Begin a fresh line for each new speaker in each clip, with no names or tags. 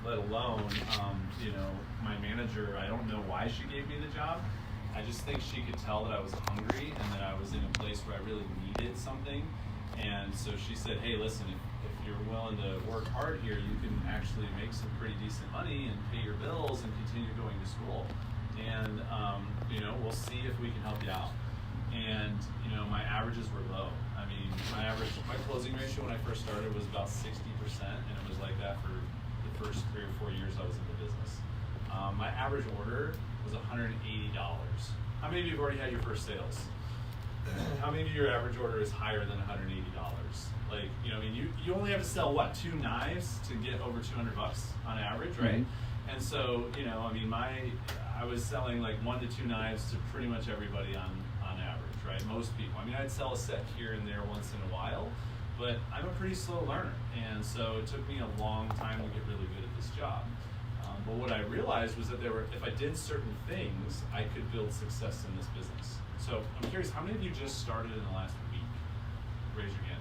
let alone, my manager. I don't know why she gave me the job. I just think she could tell that I was hungry and that I was in a place where I really needed something. And so she said, hey, listen, if you're willing to work hard here, you can actually make some pretty decent money and pay your bills and continue going to school. And, we'll see if we can help you out. And, my averages were low. I mean, my closing ratio when I first started was about 60%, and it was like that for the first 3 or 4 years I was in the business. My average order was $180. How many of you have already had your first sales? How many of your average order is higher than $180? Like, you only have to sell what, 2 knives to get over $200 on average, right? Mm-hmm. And so, I was selling like 1 to 2 knives to pretty much everybody on average, right? Most people. I'd sell a set here and there once in a while, but I'm a pretty slow learner, and so it took me a long time to get really good at this job. But what I realized was that if I did certain things, I could build success in this business. So I'm curious, how many of you just started in the last week? Raise your hand.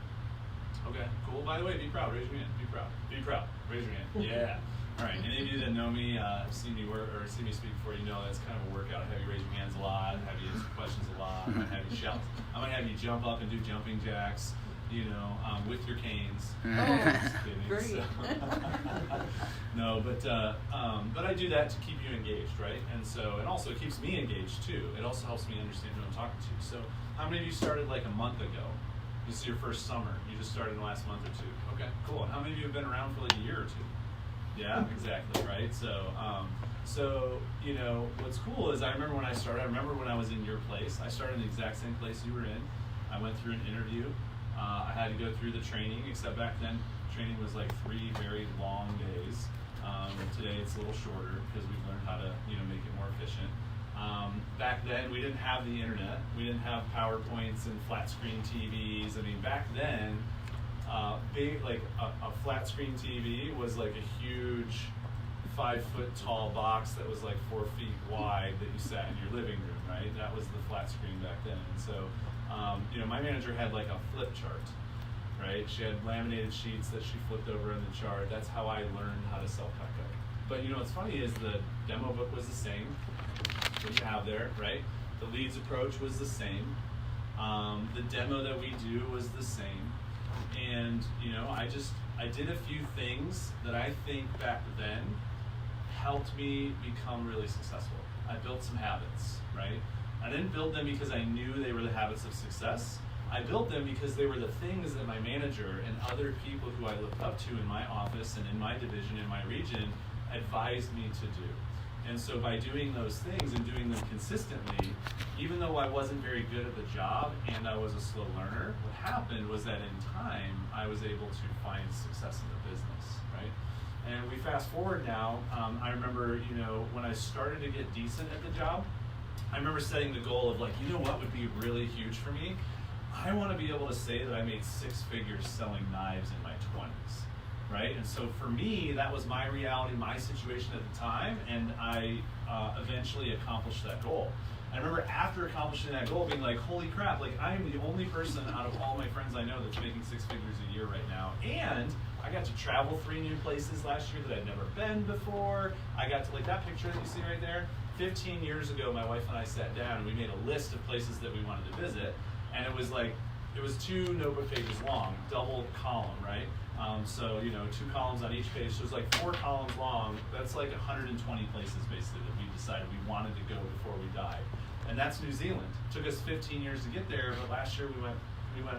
Okay, cool. By the way, be proud. Raise your hand. Be proud. Be proud. Raise your hand. Yeah. All right. Any of you that know me, seen me work or seen me speak before, that's kind of a workout. I have you raise your hands a lot. Have you answer questions a lot. I'm gonna have you shout. I'm gonna have you jump up and do jumping jacks. With your canes.
Oh,
Just kidding.
great.
So, no, but I do that to keep you engaged, right? And also it keeps me engaged too. It also helps me understand who I'm talking to. So, how many of you started like a month ago? This is your first summer. You just started in the last month or two. Okay, cool. And how many of you have been around for like a year or two? Yeah, exactly, right? So, what's cool is I remember when I started. I remember when I was in your place. I started in the exact same place you were in. I went through an interview. I had to go through the training, except back then training was like 3 very long days. Today it's a little shorter because we've learned how to make it more efficient. Back then we didn't have the internet. We didn't have PowerPoints and flat screen TVs. Back then a flat screen TV was like a huge 5-foot tall box that was like 4 feet wide that you sat in your living room, right? That was the flat screen back then. And so my manager had like a flip chart, right? She had laminated sheets that she flipped over in the chart. That's how I learned how to sell Cutco. But what's funny is the demo book was the same, what you have there, right? The leads approach was the same. The demo that we do was the same. And, I did a few things that I think back then helped me become really successful. I built some habits, right? I didn't build them because I knew they were the habits of success. I built them because they were the things that my manager and other people who I looked up to in my office and in my division, in my region, advised me to do. And so by doing those things and doing them consistently, even though I wasn't very good at the job and I was a slow learner, what happened was that in time, I was able to find success in the business, right? And we fast forward now, I remember, when I started to get decent at the job, I remember setting the goal of like, what would be really huge for me? I want to be able to say that I made 6 figures selling knives in my 20s, right? And so for me, that was my reality, my situation at the time, and I eventually accomplished that goal. I remember after accomplishing that goal being like, holy crap, like I am the only person out of all my friends I know that's making 6 figures a year right now. And I got to travel 3 new places last year that I'd never been before. I got to, like that picture that you see right there, 15 years ago, my wife and I sat down and we made a list of places that we wanted to visit. And it was 2 notebook pages long, double column, right? So, 2 columns on each page. So it was like 4 columns long. That's like 120 places basically that we decided we wanted to go before we died. And that's New Zealand. It took us 15 years to get there, but last year we went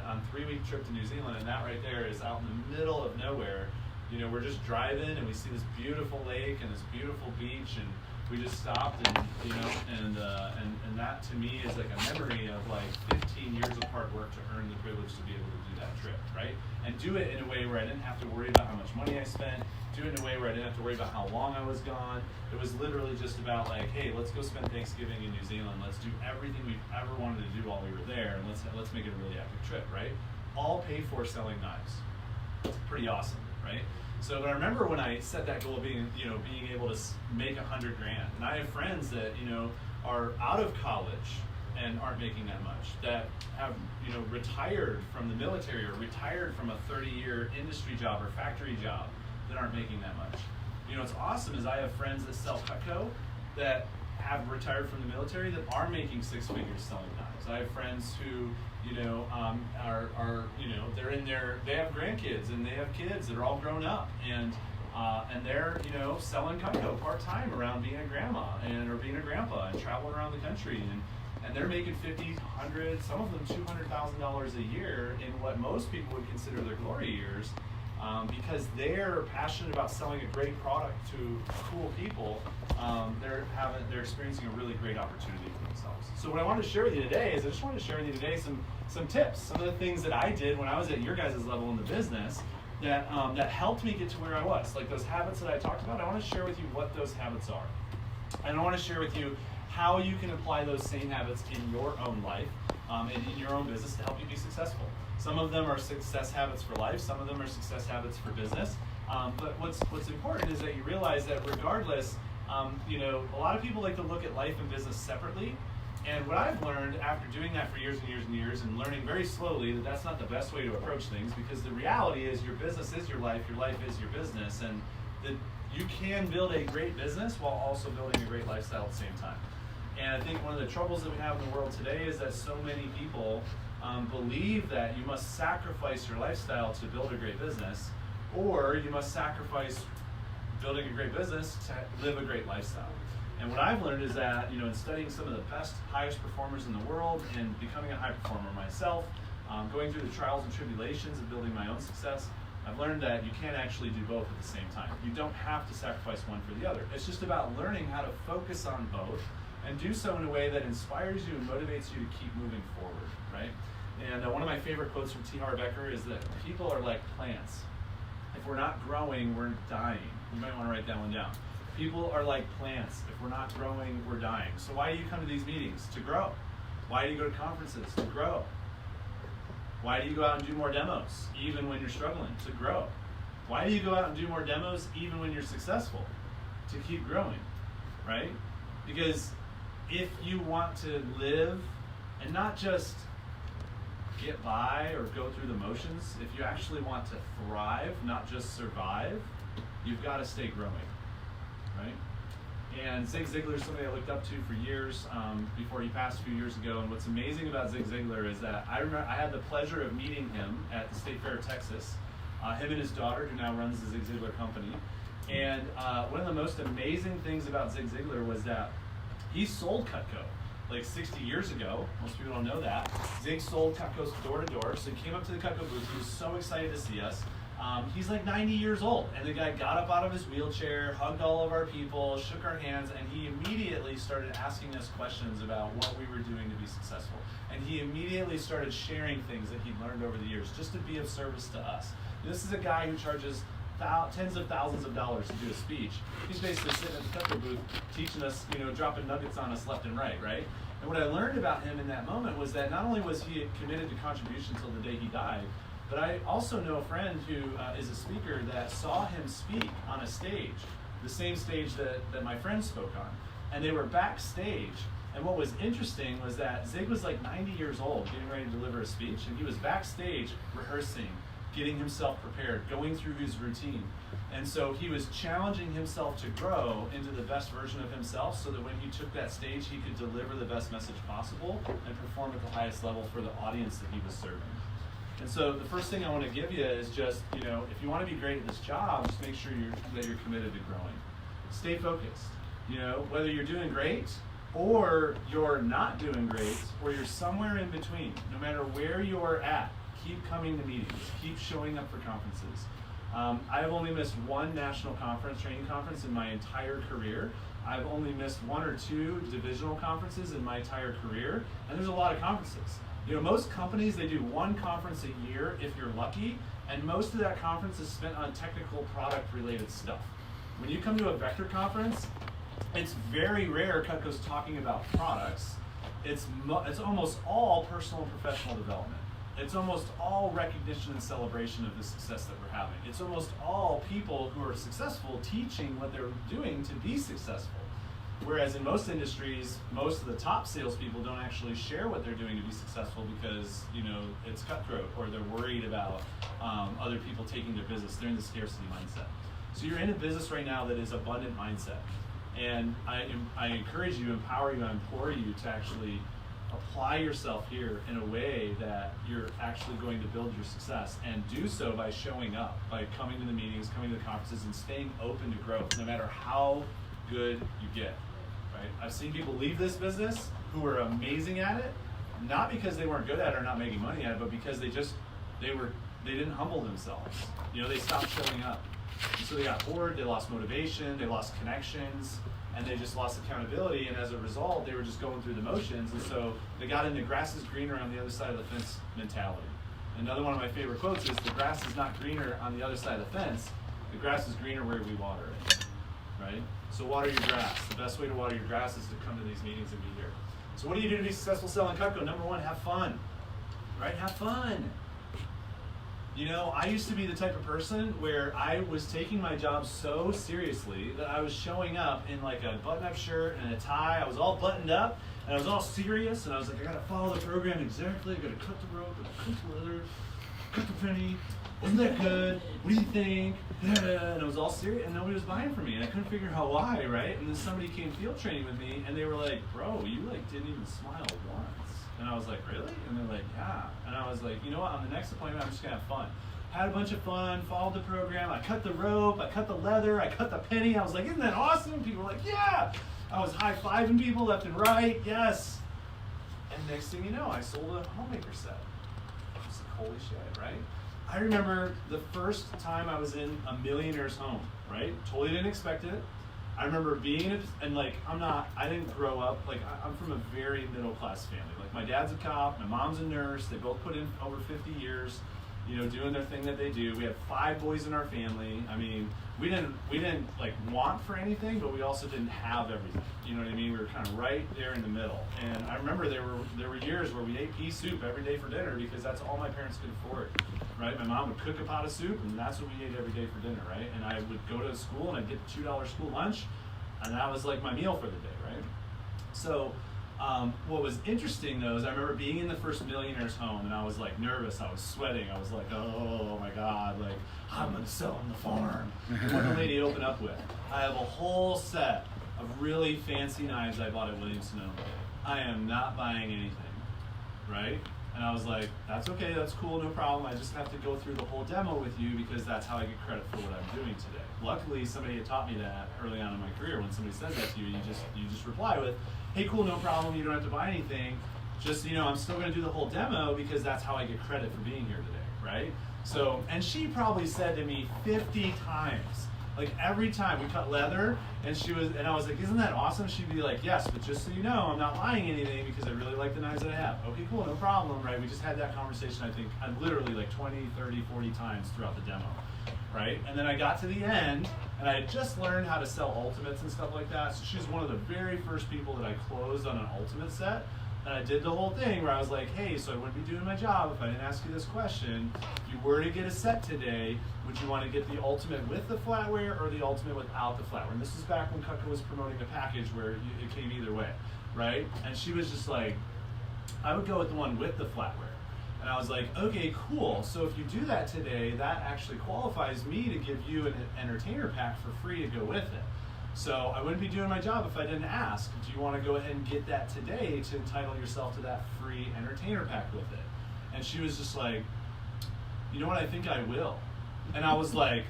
on a 3-week trip to New Zealand, and that right there is out in the middle of nowhere. We're just driving and we see this beautiful lake and this beautiful beach, and we just stopped and that to me is like a memory of like 15 years of hard work to earn the privilege to be able to do that trip, right? And do it in a way where I didn't have to worry about how much money I spent, do it in a way where I didn't have to worry about how long I was gone. It was literally just about like, hey, let's go spend Thanksgiving in New Zealand. Let's do everything we've ever wanted to do while we were there, and let's make it a really epic trip, right? All paid for selling knives. It's pretty awesome, right? So, but I remember when I set that goal of being able to make $100,000, and I have friends that are out of college and aren't making that much, that have retired from the military or retired from a 30-year industry job or factory job that aren't making that much. What's awesome is I have friends that sell Cutco that have retired from the military that are making 6 figures selling knives. I have friends who, they're in they have grandkids and they have kids that are all grown up, and they're, selling Cutco part-time around being a grandma or being a grandpa and traveling around the country, and they're making $50,000, $100,000, some of them $200,000 a year in what most people would consider their glory years, because they're passionate about selling a great product to cool people. They're experiencing a really great opportunity for themselves. So what I wanted to share with you today is I just wanted to share with you today some tips, some of the things that I did when I was at your guys' level in the business that helped me get to where I was. Like those habits that I talked about, I want to share with you what those habits are. And I want to share with you how you can apply those same habits in your own life and in your own business to help you be successful. Some of them are success habits for life, some of them are success habits for business. But what's important is that you realize that regardless, a lot of people like to look at life and business separately. And what I've learned after doing that for years and years and years and learning very slowly that that's not the best way to approach things, because the reality is your business is your life is your business, and that you can build a great business while also building a great lifestyle at the same time. And I think one of the troubles that we have in the world today is that so many people believe that you must sacrifice your lifestyle to build a great business, or you must sacrifice building a great business to live a great lifestyle. And what I've learned is that, in studying some of the best, highest performers in the world and becoming a high performer myself, going through the trials and tribulations of building my own success, I've learned that you can't actually do both at the same time. You don't have to sacrifice one for the other. It's just about learning how to focus on both and do so in a way that inspires you and motivates you to keep moving forward, right? And one of my favorite quotes from T. Harv Eker is that people are like plants. If we're not growing, we're dying. You might want to write that one down. People are like plants. If we're not growing, we're dying. So why do you come to these meetings? To grow. Why do you go to conferences? To grow. Why do you go out and do more demos, even when you're struggling? To grow. Why do you go out and do more demos, even when you're successful? To keep growing, right? Because if you want to live and not just get by or go through the motions, if you actually want to thrive, not just survive, you've got to stay growing, right? And Zig Ziglar is somebody I looked up to for years before he passed a few years ago. And what's amazing about Zig Ziglar is that I had the pleasure of meeting him at the State Fair of Texas, him and his daughter, who now runs the Zig Ziglar company. And one of the most amazing things about Zig Ziglar was that he sold Cutco like 60 years ago. Most people don't know that. Zig sold Cutco's door to door. So he came up to the Cutco booth. He was so excited to see us. He's like 90 years old, and the guy got up out of his wheelchair, hugged all of our people, shook our hands, and he immediately started asking us questions about what we were doing to be successful. And he immediately started sharing things that he'd learned over the years just to be of service to us. This is a guy who charges tens of thousands of dollars to do a speech. He's basically sitting at the Cutco booth teaching us, dropping nuggets on us left and right? And what I learned about him in that moment was that not only was he committed to contribution until the day he died, but I also know a friend who is a speaker that saw him speak on a stage, the same stage that my friend spoke on. And they were backstage. And what was interesting was that Zig was like 90 years old, getting ready to deliver a speech, and he was backstage rehearsing, getting himself prepared, going through his routine. And so he was challenging himself to grow into the best version of himself so that when he took that stage, he could deliver the best message possible and perform at the highest level for the audience that he was serving. And so the first thing I want to give you is just, if you want to be great at this job, just make sure that you're committed to growing. Stay focused. Whether you're doing great or you're not doing great or you're somewhere in between, no matter where you're at, keep coming to meetings, keep showing up for conferences. I've only missed one national training conference in my entire career. I've only missed 1 or 2 divisional conferences in my entire career, and there's a lot of conferences. Most companies, they do 1 conference a year if you're lucky, and most of that conference is spent on technical product-related stuff. When you come to a Vector conference, it's very rare Cutco's talking about products. It's almost all personal and professional development. It's almost all recognition and celebration of the success that we're having. It's almost all people who are successful teaching what they're doing to be successful. Whereas in most industries, most of the top salespeople don't actually share what they're doing to be successful because, it's cutthroat or they're worried about other people taking their business. They're in the scarcity mindset. So you're in a business right now that is abundant mindset. And I encourage you, empower you, I implore you to actually apply yourself here in a way that you're actually going to build your success, and do so by showing up, by coming to the meetings, coming to the conferences, and staying open to growth, no matter how good you get, right? I've seen people leave this business who are amazing at it, not because they weren't good at it or not making money at it, but because they didn't humble themselves. They stopped showing up. And so they got bored, they lost motivation, they lost connections, and they just lost accountability, and as a result, they were just going through the motions, and so they got into grass is greener on the other side of the fence mentality. Another one of my favorite quotes is, the grass is not greener on the other side of the fence, the grass is greener where we water it, right? So water your grass. The best way to water your grass is to come to these meetings and be here. So what do you do to be successful selling Cutco? Number one, have fun, right? Have fun. I used to be the type of person where I was taking my job so seriously that I was showing up in like a button-up shirt and a tie. I was all buttoned up, and I was all serious, and I was like, I gotta follow the program exactly. I gotta cut the rope, I gotta cut the leather, cut the penny. Isn't that good? What do you think? And I was all serious, and nobody was buying from me, and I couldn't figure out why, right? And then somebody came field training with me, and they were like, bro, you didn't even smile once. And I was like, really? And they're like, yeah. And I was like, you know what, on the next appointment, I'm just gonna have fun. Had a bunch of fun, followed the program, I cut the rope, I cut the leather, I cut the penny. I was like, isn't that awesome? People were like, yeah. I was high-fiving people left and right, yes. And next thing you know, I sold a homemaker set. I was like, holy shit, right? I remember the first time I was in a millionaire's home, right? Totally didn't expect it. I remember being, and I didn't grow up, I'm from a very middle-class family. My dad's a cop, my mom's a nurse, they both put in over 50 years, doing their thing that they do. We had 5 boys in our family. I mean, we didn't want for anything, but we also didn't have everything. You know what I mean? We were kind of right there in the middle. And I remember there were years where we ate pea soup every day for dinner because that's all my parents could afford, right? My mom would cook a pot of soup, and that's what we ate every day for dinner, right? And I would go to school, and I'd get the $2 school lunch, and that was like my meal for the day, right? So what was interesting though is I remember being in the first millionaire's home, and I was nervous, I was sweating, I was like, oh my God, I'm gonna sell on the farm. And what the lady opened up with, I have a whole set of really fancy knives I bought at Williams-Sonoma. I am not buying anything, right? And I was like, that's okay, that's cool, no problem. I just have to go through the whole demo with you because that's how I get credit for what I'm doing today. Luckily, somebody had taught me that early on in my career. When somebody says that to you, you just reply with, hey, cool, no problem, you don't have to buy anything. Just, I'm still gonna do the whole demo because that's how I get credit for being here today, right? So, and she probably said to me 50 times, every time we cut leather, and I was like, isn't that awesome? She'd be like, yes, but just so you know, I'm not buying anything because I really like the knives that I have. Okay, cool, no problem, right? We just had that conversation, I think, literally 20, 30, 40 times throughout the demo, right? And then I got to the end, and I had just learned how to sell ultimates and stuff like that, so she was one of the very first people that I closed on an ultimate set. And I did the whole thing where I was like, hey, so I wouldn't be doing my job if I didn't ask you this question. If you were to get a set today, would you want to get the ultimate with the flatware or the ultimate without the flatware? And this is back when Cutco was promoting a package where it came either way, right? And she was just like, I would go with the one with the flatware. And I was like, okay, cool. So if you do that today, that actually qualifies me to give you an entertainer pack for free to go with it. So I wouldn't be doing my job if I didn't ask, do you want to go ahead and get that today to entitle yourself to that free entertainer pack with it? And she was just like, you know what, I think I will. And I was like,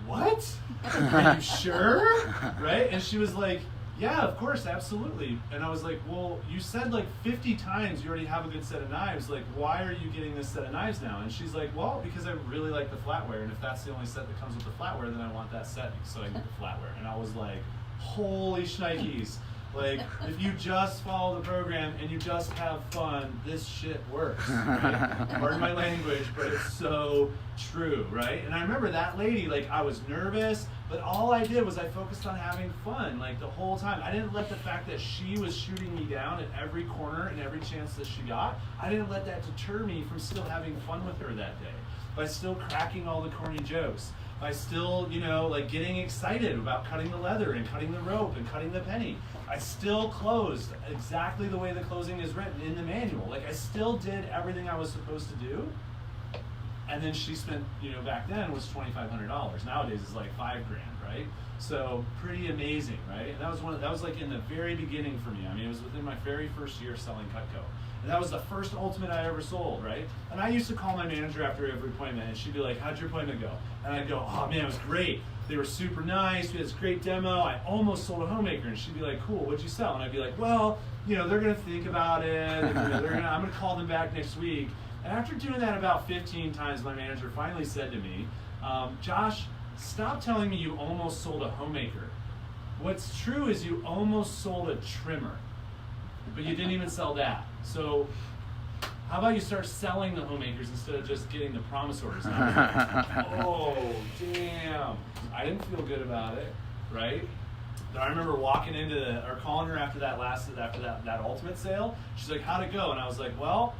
what? Are you sure? Right? And she was like, yeah, of course, absolutely. And I was like, well, you said 50 times you already have a good set of knives. Why are you getting this set of knives now? And she's like, well, because I really like the flatware. And if that's the only set that comes with the flatware, then I want that set so I get the flatware. And I was like, holy shnikes. If you just follow the program and you just have fun, this shit works, right? Pardon my language, but it's so true, right? And I remember that lady, I was nervous, but all I did was I focused on having fun, the whole time. I didn't let the fact that she was shooting me down at every corner and every chance that she got, I didn't let that deter me from still having fun with her that day, by still cracking all the corny jokes, by still, getting excited about cutting the leather and cutting the rope and cutting the penny. I still closed exactly the way the closing is written in the manual. I still did everything I was supposed to do. And then she spent, back then was $2,500. Nowadays it's like $5,000, right? So pretty amazing, right? And that was like in the very beginning for me. I mean, it was within my very first year selling Cutco. And that was the first Ultimate I ever sold, right? And I used to call my manager after every appointment, and she'd be like, how'd your appointment go? And I'd go, oh man, it was great. They were super nice. We had this great demo. I almost sold a homemaker. And she'd be like, cool, what'd you sell? And I'd be like, well, they're going to think about it. And, I'm going to call them back next week. And after doing that about 15 times, my manager finally said to me, Josh, stop telling me you almost sold a homemaker. What's true is you almost sold a trimmer, but you didn't even sell that. So how about you start selling the homemakers instead of just getting the promise orders? And I was like, oh, damn. I didn't feel good about it, right? But I remember walking into or calling her after that Ultimate sale. She's like, how'd it go? And I was like, well,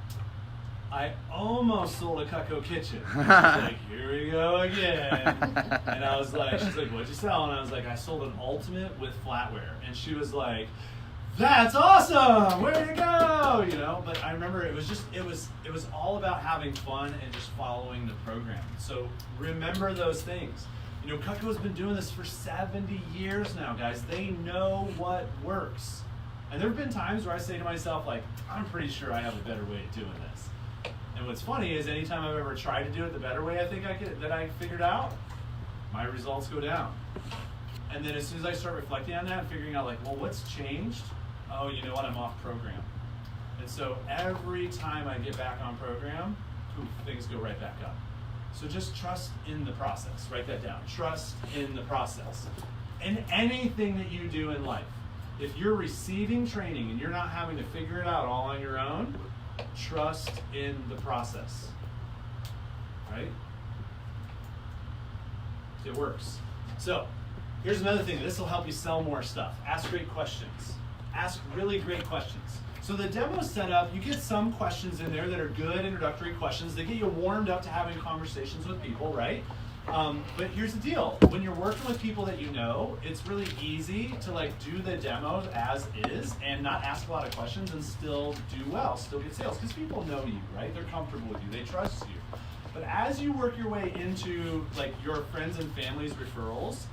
I almost sold a Cutco kitchen. She's like, here we go again. And I was like, she's like, what'd you sell? And I was like, I sold an Ultimate with flatware. And she was like, that's awesome! Way to go! But I remember it was all about having fun and just following the program. So remember those things. Cutco's been doing this for 70 years now, guys. They know what works. And there have been times where I say to myself, like, I'm pretty sure I have a better way of doing this. And what's funny is anytime I've ever tried to do it the better way that I figured out, my results go down. And then as soon as I start reflecting on that and figuring out, like, well, what's changed? Oh, you know what? I'm off program. And so every time I get back on program, poof, things go right back up. So just trust in the process. Write that down. Trust in the process. In anything that you do in life, if you're receiving training and you're not having to figure it out all on your own, trust in the process. Right? It works. So here's another thing. This will help you sell more stuff. Ask great questions. Ask really great questions. So the demo setup, you get some questions in there that are good introductory questions. They get you warmed up to having conversations with people, right? But here's the deal. When you're working with people that you know, it's really easy to do the demo as is and not ask a lot of questions and still do well, still get sales. Because people know you, right? They're comfortable with you. They trust you. But as you work your way into your friends and family's referrals,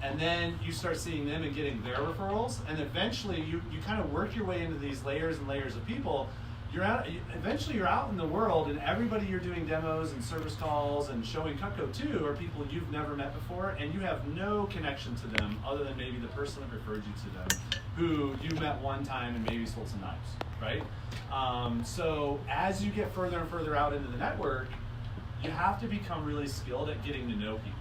and then you start seeing them and getting their referrals, and eventually you kind of work your way into these layers and layers of people. Eventually you're out in the world, and everybody you're doing demos and service calls and showing Cutco to are people you've never met before, and you have no connection to them other than maybe the person that referred you to them, who you met one time and maybe sold some knives, right? So as you get further and further out into the network, you have to become really skilled at getting to know people.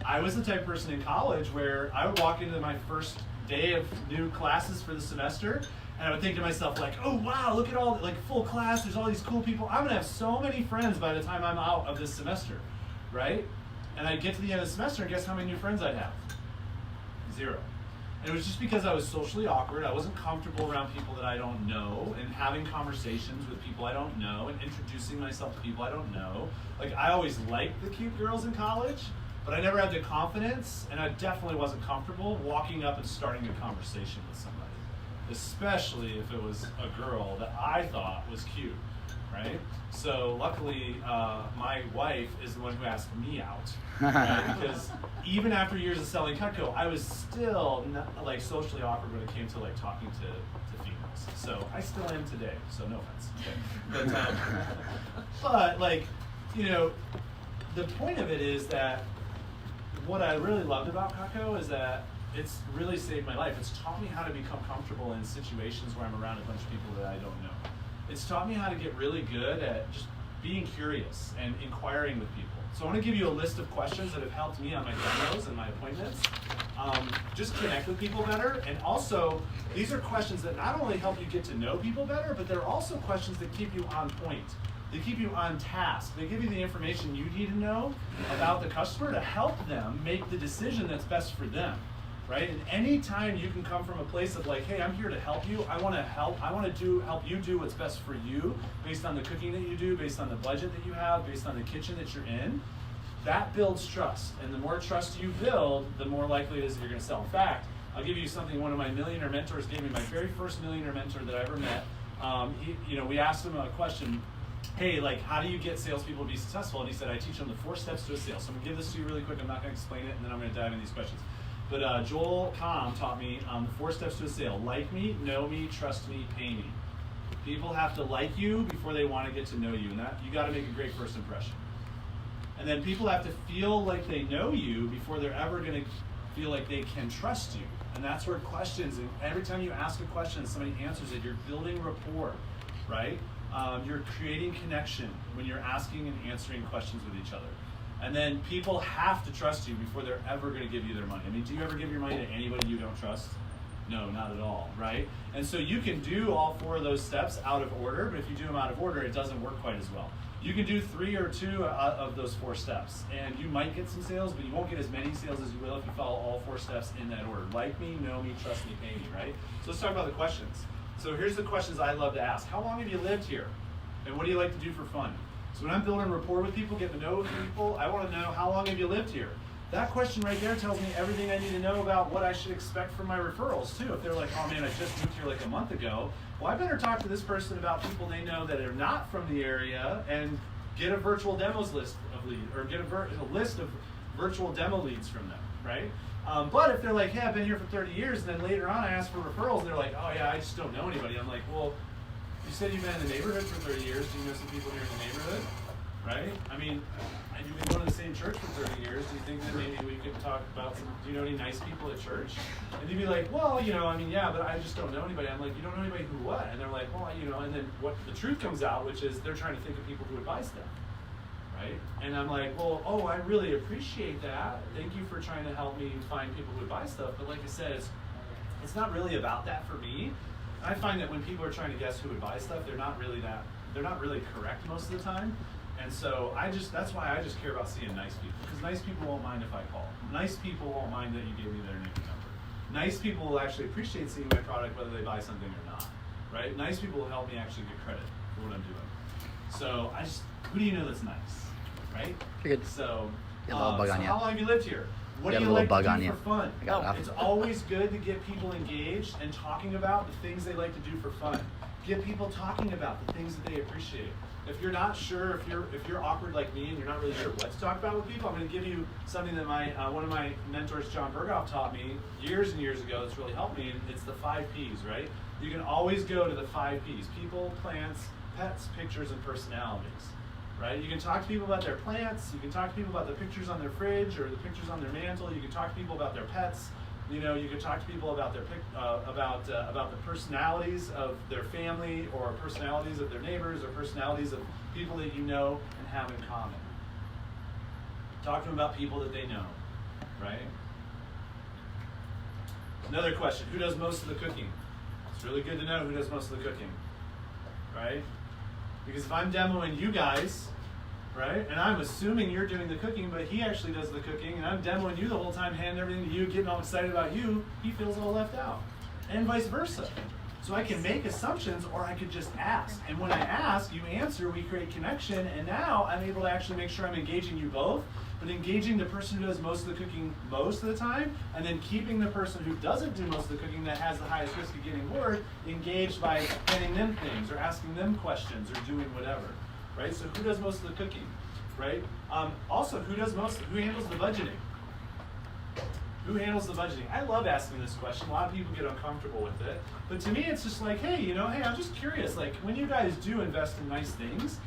I was the type of person in college where I would walk into my first day of new classes for the semester, and I would think to myself, oh wow, look at all, full class, there's all these cool people. I'm gonna have so many friends by the time I'm out of this semester, right? And I'd get to the end of the semester, and guess how many new friends I'd have? 0. And it was just because I was socially awkward. I wasn't comfortable around people that I don't know, and having conversations with people I don't know, and introducing myself to people I don't know. I always liked the cute girls in college, but I never had the confidence, and I definitely wasn't comfortable walking up and starting a conversation with somebody, especially if it was a girl that I thought was cute, right? So luckily, my wife is the one who asked me out, right? Because even after years of selling Cutco, I was still not, socially awkward when it came to talking to females. So I still am today. So no offense. Okay. But the point of it is that what I really loved about Cutco is that it's really saved my life. It's taught me how to become comfortable in situations where I'm around a bunch of people that I don't know. It's taught me how to get really good at just being curious and inquiring with people. So I want to give you a list of questions that have helped me on my demos and my appointments. Just connect with people better. And also, these are questions that not only help you get to know people better, but they're also questions that keep you on point. They keep you on task. They give you the information you need to know about the customer to help them make the decision that's best for them, right? And anytime you can come from a place of hey, I'm here to help you. I want to help you do what's best for you based on the cooking that you do, based on the budget that you have, based on the kitchen that you're in. That builds trust. And the more trust you build, the more likely it is that you're going to sell. In fact, I'll give you something one of my millionaire mentors gave me, my very first millionaire mentor that I ever met. We asked him a question. hey, like, how do you get salespeople to be successful? And he said, I teach them the 4 steps to a sale. So I'm gonna give this to you really quick. I'm not gonna explain it, and then I'm gonna dive into these questions. But Joel Kahn taught me the 4 steps to a sale. Like me, know me, trust me, pay me. People have to like you before they want to get to know you, and that you got to make a great first impression. And then people have to feel like they know you before they're ever going to feel like they can trust you. And that's where questions, and every time you ask a question and somebody answers it, you're building rapport, right? You're creating connection when you're asking and answering questions with each other. And then people have to trust you before they're ever going to give you their money. I mean, do you ever give your money to anybody you don't trust? No, not at all, right? And so you can do all 4 of those steps out of order, but if you do them out of order, it doesn't work quite as well. You can do 3 or 2 of those 4 steps, and you might get some sales, but you won't get as many sales as you will if you follow all 4 steps in that order. Like me, know me, trust me, pay me, right? So let's talk about the questions. So here's the questions I love to ask. How long have you lived here? And what do you like to do for fun? So when I'm building rapport with people, getting to know people, I want to know, how long have you lived here? That question right there tells me everything I need to know about what I should expect from my referrals too. If they're like, oh man, I just moved here like a month ago, well, I better talk to this person about people they know that are not from the area and get a virtual demos list of leads, or get a list of virtual demo leads from them, right? But if they're like, hey, I've been here for 30 years, and then later on I ask for referrals, and they're like, oh yeah, I just don't know anybody. I'm like, well, you said you've been in the neighborhood for 30 years. Do you know some people here in the neighborhood? Right? I mean, you've been going to the same church for 30 years. Do you think that maybe we could talk about some, do you know any nice people at church? And you'd be like, well, you know, I mean, yeah, but I just don't know anybody. I'm like, you don't know anybody who what? And they're like, well, you know, and then what the truth comes out, which is they're trying to think of people who would buy stuff. Right? And I'm like, well, oh, I really appreciate that. Thank you for trying to help me find people who would buy stuff. But like I said, it's not really about that for me. I find that when people are trying to guess who would buy stuff, they're not really correct most of the time. And so that's why I just care about seeing nice people, because nice people won't mind if I call. Nice people won't mind that you gave me their name and number. Nice people will actually appreciate seeing my product whether they buy something or not, right? Nice people will help me actually get credit for what I'm doing. So who do you know that's nice, right?
You're good.
So,
how long
have you lived here? What do you like to do for fun? It's always good to get people engaged and talking about the things they like to do for fun. Get people talking about the things that they appreciate. If you're not sure, if you're awkward like me and you're not really sure what to talk about with people, I'm going to give you something that one of my mentors, John Berghoff, taught me years and years ago that's really helped me, and it's the 5 Ps, right? You can always go to the 5 Ps: people, plants, pets, pictures, and personalities, right? You can talk to people about their plants, you can talk to people about the pictures on their fridge or the pictures on their mantle, you can talk to people about their pets. You know, you could talk to people about about the personalities of their family, or personalities of their neighbors, or personalities of people that you know and have in common. Talk to them about people that they know, right? Another question: who does most of the cooking? It's really good to know who does most of the cooking, right? Because if I'm demoing you guys, right? And I'm assuming you're doing the cooking, but he actually does the cooking, and I'm demoing you the whole time, handing everything to you, getting all excited about you, he feels all left out. And vice versa. So I can make assumptions, or I could just ask. And when I ask, you answer, we create connection, and now I'm able to actually make sure I'm engaging you both, but engaging the person who does most of the cooking most of the time, and then keeping the person who doesn't do most of the cooking, that has the highest risk of getting bored, engaged by handing them things, or asking them questions, or doing whatever. Right? So who does most of the cooking, right? Also, who handles the budgeting? Who handles the budgeting? I love asking this question. A lot of people get uncomfortable with it. But to me, it's just like, hey, I'm just curious. Like, when you guys do invest in nice things,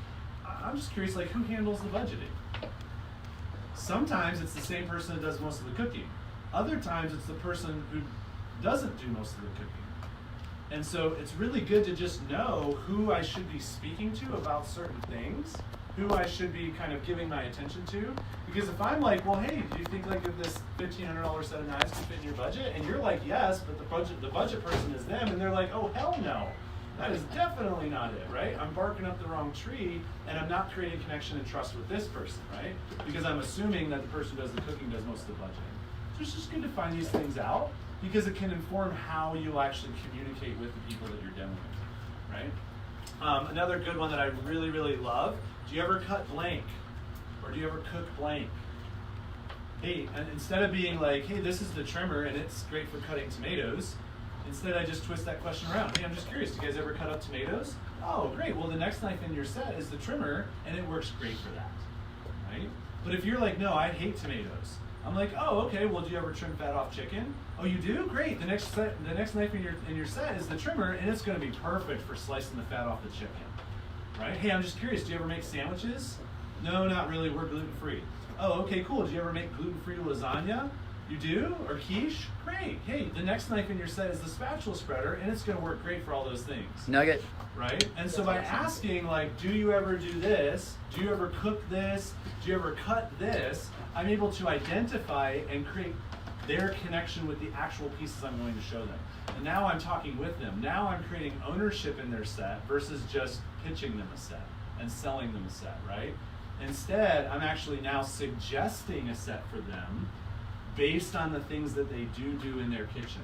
I'm just curious, like, who handles the budgeting? Sometimes it's the same person that does most of the cooking. Other times it's the person who doesn't do most of the cooking. And so it's really good to just know who I should be speaking to about certain things, who I should be kind of giving my attention to. Because if I'm like, well, hey, do you think like if this $1,500 set of knives can fit in your budget? And you're like, yes, but the budget person is them, and they're like, oh, hell no. That is definitely not it, right? I'm barking up the wrong tree, and I'm not creating connection and trust with this person, right? Because I'm assuming that the person who does the cooking does most of the budgeting. So it's just good to find these things out, because it can inform how you'll actually communicate with the people that you're demoing, right? Another good one that I really, really love: do you ever cut blank? Or do you ever cook blank? Hey, and instead of being like, hey, this is the trimmer and it's great for cutting tomatoes, Instead, I just twist that question around. Hey, I'm just curious, do you guys ever cut up tomatoes? Oh, great. Well, the next knife in your set is the trimmer, and it works great for that, right? But if you're like, no, I hate tomatoes. I'm like, oh, okay. Well, do you ever trim fat off chicken? Oh, you do? Great. The next knife in your set is the trimmer, and it's going to be perfect for slicing the fat off the chicken, right? Hey, I'm just curious. Do you ever make sandwiches? No, not really. We're gluten-free. Oh, okay, cool. Do you ever make gluten-free lasagna? You do? Or quiche? Great. Hey, the next knife in your set is the spatula spreader, and it's going to work great for all those things.
Nugget.
Right? And so by asking, like, do you ever do this? Do you ever cook this? Do you ever cut this? I'm able to identify and create their connection with the actual pieces I'm going to show them. And now I'm talking with them. Now I'm creating ownership in their set versus just pitching them a set and selling them a set, right? Instead, I'm actually now suggesting a set for them based on the things that they do in their kitchen.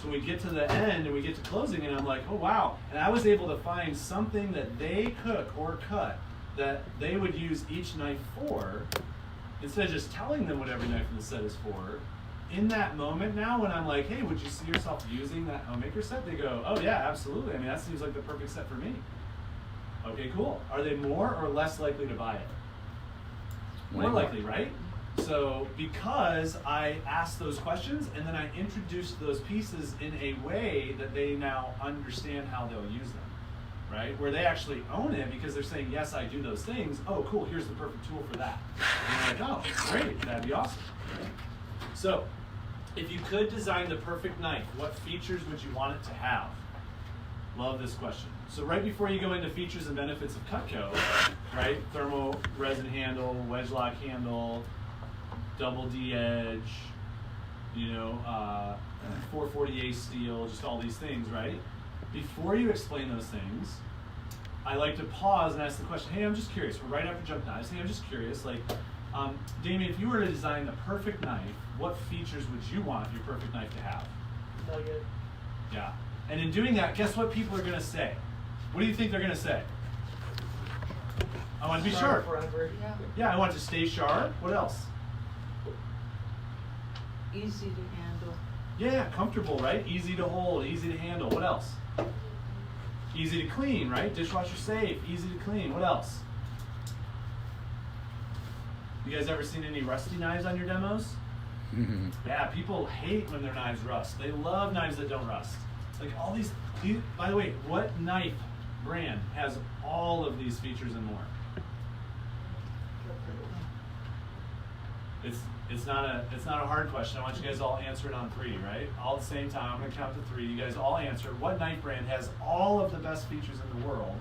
So we get to the end and we get to closing and I'm like, oh wow. And I was able to find something that they cook or cut that they would use each knife for, instead of just telling them what every knife in the set is for. In that moment now when I'm like, hey, would you see yourself using that homemaker set? They go, oh yeah, absolutely. I mean, that seems like the perfect set for me. Okay, cool. Are they more or less likely to buy it? More likely, right? So because I asked those questions and then I introduced those pieces in a way that they now understand how they'll use them, right? Where they actually own it because they're saying, yes, I do those things. Oh, cool, here's the perfect tool for that. And you're like, oh, great, that'd be awesome. Right? So if you could design the perfect knife, what features would you want it to have? Love this question. So right before you go into features and benefits of Cutco, right? Thermal resin handle, wedge lock handle, double D edge, 440A steel, just all these things, right? Before you explain those things, I like to pause and ask the question, hey, I'm just curious. We're right after jump knives. Hey, I'm just curious, like, Damien, if you were to design the perfect knife, what features would you want your perfect knife to have?
Nugget.
Yeah. And in doing that, guess what people are going to say? What do you think they're going to say? I want to be sharp.
Forever.
Yeah, I want it to stay sharp. What else?
Easy to handle.
Yeah, comfortable, right? Easy to hold, easy to handle. What else? Easy to clean, right? Dishwasher safe, easy to clean. What else? You guys ever seen any rusty knives on your demos? Yeah, people hate when their knives rust. They love knives that don't rust. Like all these, by the way, what knife brand has all of these features and more? It's not a hard question. I want you guys all answer it on 3, right? All at the same time. I'm going to count to 3. You guys all answer. What knife brand has all of the best features in the world?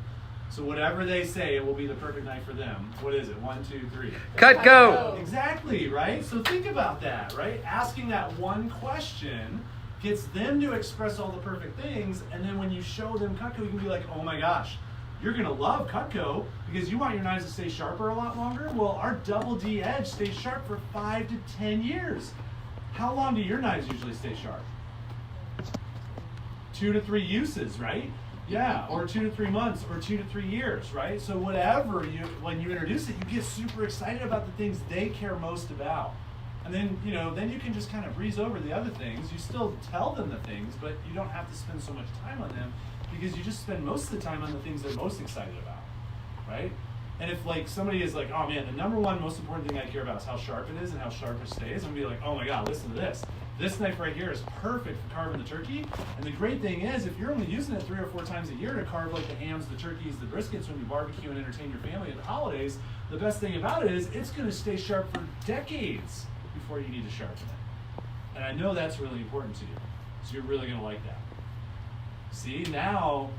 So whatever they say, it will be the perfect knife for them. What is it? 1, 2, 3.
Cutco.
Exactly, right? So think about that, right? Asking that one question gets them to express all the perfect things, and then when you show them Cutco, you can be like, oh my gosh, you're going to love Cutco because you want your knives to stay sharper a lot longer. Well, our double D edge stays sharp for 5 to 10 years. How long do your knives usually stay sharp? 2 to 3 uses, right? Yeah, or 2 to 3 months, or 2 to 3 years, right? So whatever, when you introduce it, you get super excited about the things they care most about. And then, then you can just kind of breeze over the other things. You still tell them the things, but you don't have to spend so much time on them because you just spend most of the time on the things they're most excited about, right? And if like somebody is like, oh man, the number one most important thing I care about is how sharp it is and how sharp it stays, I'm gonna be like, oh my God, listen to this. This knife right here is perfect for carving the turkey. And the great thing is, if you're only using it 3 or 4 times a year to carve like the hams, the turkeys, the briskets when you barbecue and entertain your family at the holidays, the best thing about it is it's gonna stay sharp for decades before you need to sharpen it. And I know that's really important to you. So you're really gonna like that. See, now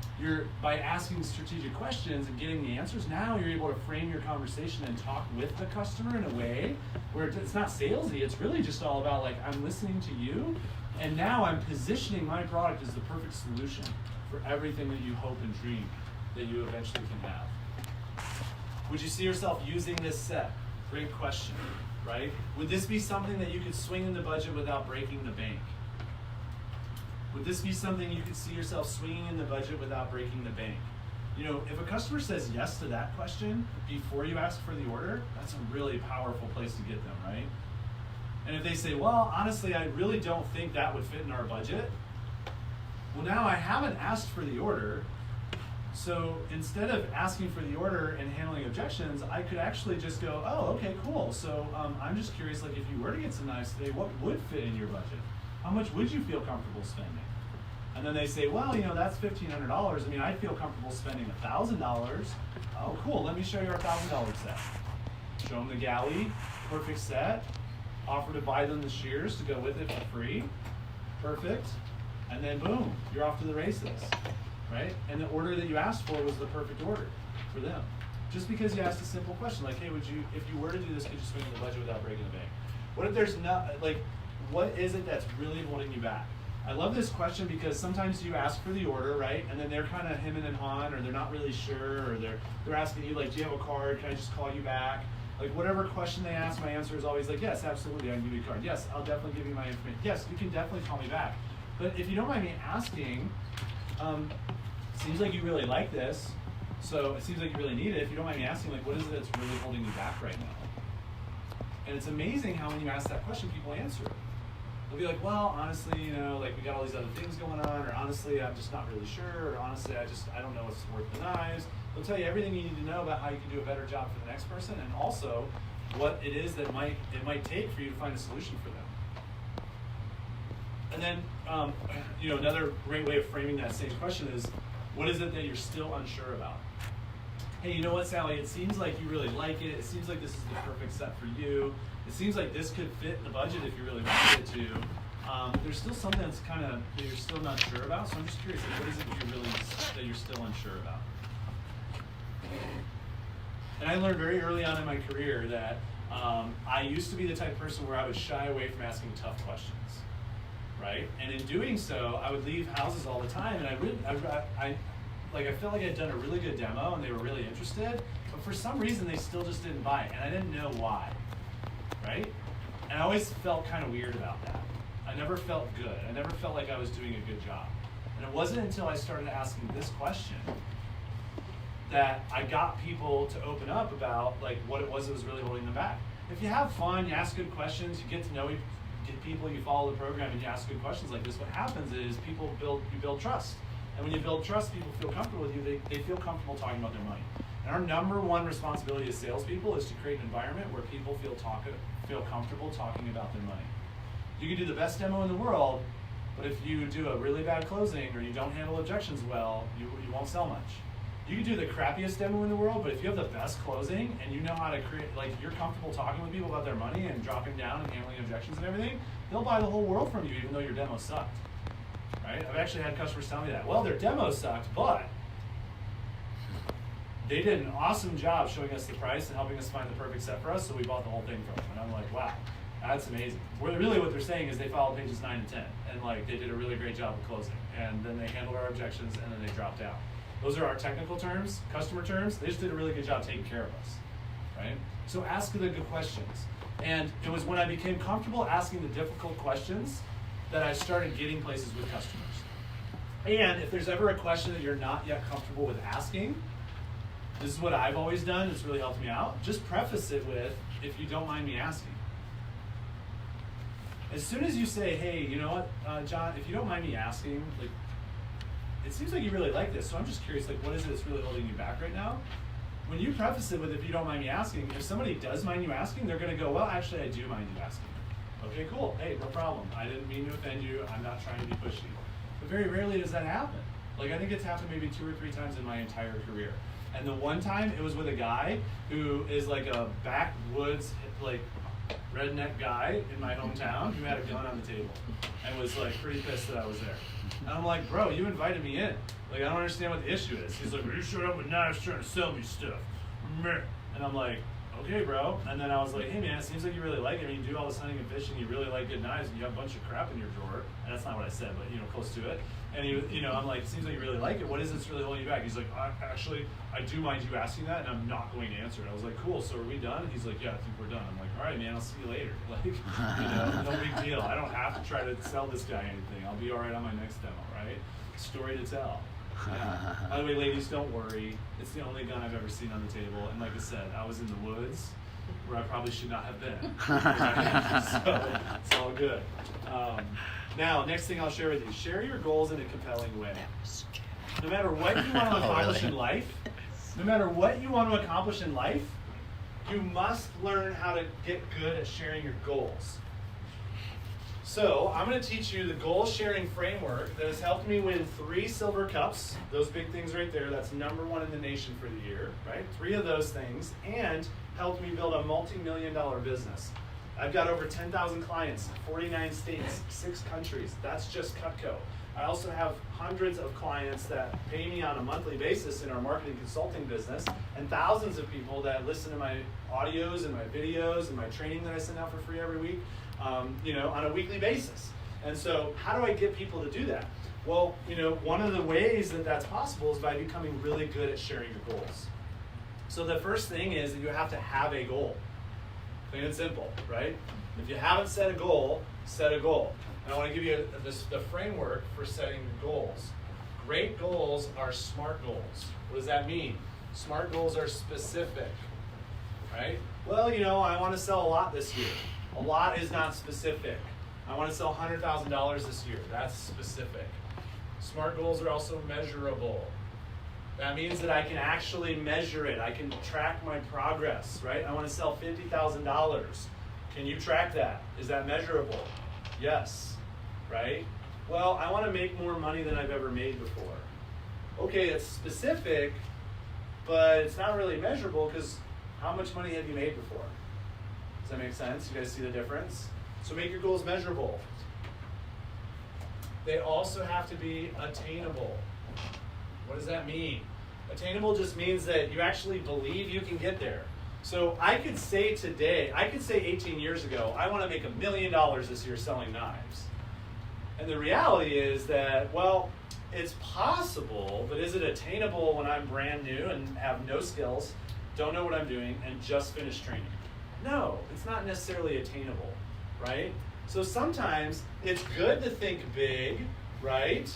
by asking strategic questions and getting the answers, now you're able to frame your conversation and talk with the customer in a way where it's not salesy. It's really just all about like, I'm listening to you, and now I'm positioning my product as the perfect solution for everything that you hope and dream that you eventually can have. Would you see yourself using this set? Great question, right? Would this be something that you could swing in the budget without breaking the bank? Would this be something you could see yourself swinging in the budget without breaking the bank? If a customer says yes to that question before you ask for the order, that's a really powerful place to get them, right? And if they say, well, honestly, I really don't think that would fit in our budget, Well, now I haven't asked for the order, so instead of asking for the order and handling objections, I could actually just go, oh, okay, cool. So I'm just curious, like, if you were to get some knives today, what would fit in your budget? How much would you feel comfortable spending? And then they say, well, that's $1,500. I mean, I'd feel comfortable spending $1,000. Oh, cool. Let me show you our $1,000 set. Show them the galley, perfect set. Offer to buy them the shears to go with it for free. Perfect. And then boom, you're off to the races, right? And the order that you asked for was the perfect order for them. Just because you asked a simple question, like, hey, if you were to do this, could you swing in the budget without breaking the bank? What if there's not, like, what is it that's really holding you back? I love this question because sometimes you ask for the order, right? And then they're kind of hemming and hawing, or they're not really sure, or they're asking you, like, do you have a card? Can I just call you back? Like, whatever question they ask, my answer is always like, yes, absolutely, I can give you a card. Yes, I'll definitely give you my information. Yes, you can definitely call me back. But if you don't mind me asking, seems like you really like this, so it seems like you really need it. If you don't mind me asking, like, what is it that's really holding you back right now? And it's amazing how when you ask that question, people answer it. They'll be like, well, honestly, like, we got all these other things going on, or honestly, I'm just not really sure, or honestly, I don't know what's worth the knives. They'll tell you everything you need to know about how you can do a better job for the next person, and also what it is that it might take for you to find a solution for them. And then, another great way of framing that same question is, what is it that you're still unsure about? Hey, you know what, Sally? It seems like you really like it. It seems like this is the perfect set for you. It seems like this could fit in the budget if you really wanted it to. There's still something that's that you're still not sure about. So I'm just curious, like, what is it that you're still unsure about? And I learned very early on in my career that I used to be the type of person where I would shy away from asking tough questions, right? And in doing so, I would leave houses all the time, and I felt like I'd done a really good demo, and they were really interested, but for some reason they still just didn't buy it, and I didn't know why, right? And I always felt kind of weird about that. I never felt good. I never felt like I was doing a good job. And it wasn't until I started asking this question that I got people to open up about, like, what it was that was really holding them back. If you have fun, you ask good questions, you get to know people, you follow the program, and you ask good questions like this, what happens is you build trust. And when you build trust, people feel comfortable with you. They feel comfortable talking about their money. And our number one responsibility as salespeople is to create an environment where people feel comfortable talking about their money. You can do the best demo in the world, but if you do a really bad closing or you don't handle objections well, you won't sell much. You can do the crappiest demo in the world, but if you have the best closing and you know how to create, like, you're comfortable talking with people about their money and dropping down and handling objections and everything, they'll buy the whole world from you even though your demo sucked. Right? I've actually had customers tell me that. Well, their demo sucked, but they did an awesome job showing us the price and helping us find the perfect set for us, so we bought the whole thing from them. And I'm like, wow, that's amazing. Really what they're saying is they followed pages 9 and 10, and, like, they did a really great job of closing. And then they handled our objections, and then they dropped down. Those are our technical terms, customer terms. They just did a really good job taking care of us, right? So ask the good questions. And it was when I became comfortable asking the difficult questions that I started getting places with customers. And if there's ever a question that you're not yet comfortable with asking, this is what I've always done. It's really helped me out. Just preface it with, if you don't mind me asking. As soon as you say, hey, you know what, John, if you don't mind me asking, like, it seems like you really like this, so I'm just curious, like, what is it that's really holding you back right now? When you preface it with, if you don't mind me asking, if somebody does mind you asking, they're gonna go, well, actually, I do mind you asking. Okay, cool, hey, no problem. I didn't mean to offend you, I'm not trying to be pushy. But very rarely does that happen. Like, I think it's happened maybe 2 or 3 times in my entire career. And the one time, it was with a guy who is like a backwoods, like, redneck guy in my hometown who had a gun on the table and was, like, pretty pissed that I was there. And I'm like, bro, you invited me in. Like, I don't understand what the issue is. He's like, well, you showed up with knives trying to sell me stuff. And I'm like, okay, bro. And then I was like, hey, man, it seems like you really like it. I mean, you do all this hunting and fishing, you really like good knives, and you have a bunch of crap in your drawer. And that's not what I said, but, close to it. And I'm like, it seems like you really like it. What is it that's really holding you back? He's like, actually, I do mind you asking that, and I'm not going to answer it. I was like, cool, so are we done? And he's like, yeah, I think we're done. I'm like, all right, man, I'll see you later. Like, no big deal. I don't have to try to sell this guy anything. I'll be all right on my next demo, right? Story to tell. Yeah. By the way, ladies, don't worry. It's the only gun I've ever seen on the table. And like I said, I was in the woods. where I probably should not have been. So it's all good. Now, next thing I'll share with you, share your goals in a compelling way. No matter what you want to accomplish in life, you must learn how to get good at sharing your goals. So I'm going to teach you the goal sharing framework that has helped me win 3 silver cups, those big things right there, that's #1 in the nation for the year, right? 3 of those things, and helped me build a multi-million-dollar business. I've got over 10,000 clients, 49 states, 6 countries. That's just Cutco. I also have hundreds of clients that pay me on a monthly basis in our marketing consulting business, and thousands of people that listen to my audios and my videos and my training that I send out for free every week, on a weekly basis. And so how do I get people to do that? Well, one of the ways that that's possible is by becoming really good at sharing your goals. So the first thing is that you have to have a goal. Plain and simple, right? If you haven't set a goal, set a goal. And I want to give you the framework for setting goals. Great goals are SMART goals. What does that mean? SMART goals are specific, right? Well, I want to sell a lot this year. A lot is not specific. I want to sell $100,000 this year. That's specific. SMART goals are also measurable. That means that I can actually measure it. I can track my progress, right? I want to sell $50,000. Can you track that? Is that measurable? Yes, right? Well, I want to make more money than I've ever made before. Okay, it's specific, but it's not really measurable because how much money have you made before? Does that make sense? You guys see the difference? So make your goals measurable. They also have to be attainable. What does that mean? Attainable just means that you actually believe you can get there. So I could say 18 years ago, I want to make $1 million this year selling knives. And the reality is that, well, it's possible, but is it attainable when I'm brand new and have no skills, don't know what I'm doing, and just finished training? No, it's not necessarily attainable, right? So sometimes it's good to think big, right?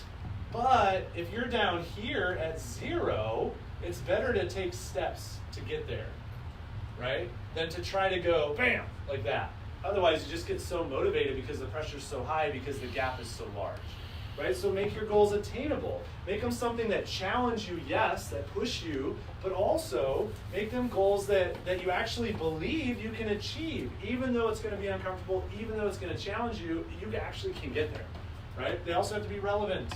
But if you're down here at 0, it's better to take steps to get there, right? Than to try to go, bam, like that. Otherwise, you just get so motivated because the pressure's so high because the gap is so large, right? So make your goals attainable. Make them something that challenge you, yes, that push you, but also make them goals that you actually believe you can achieve. Even though it's going to be uncomfortable, even though it's going to challenge you, you actually can get there, right? They also have to be relevant.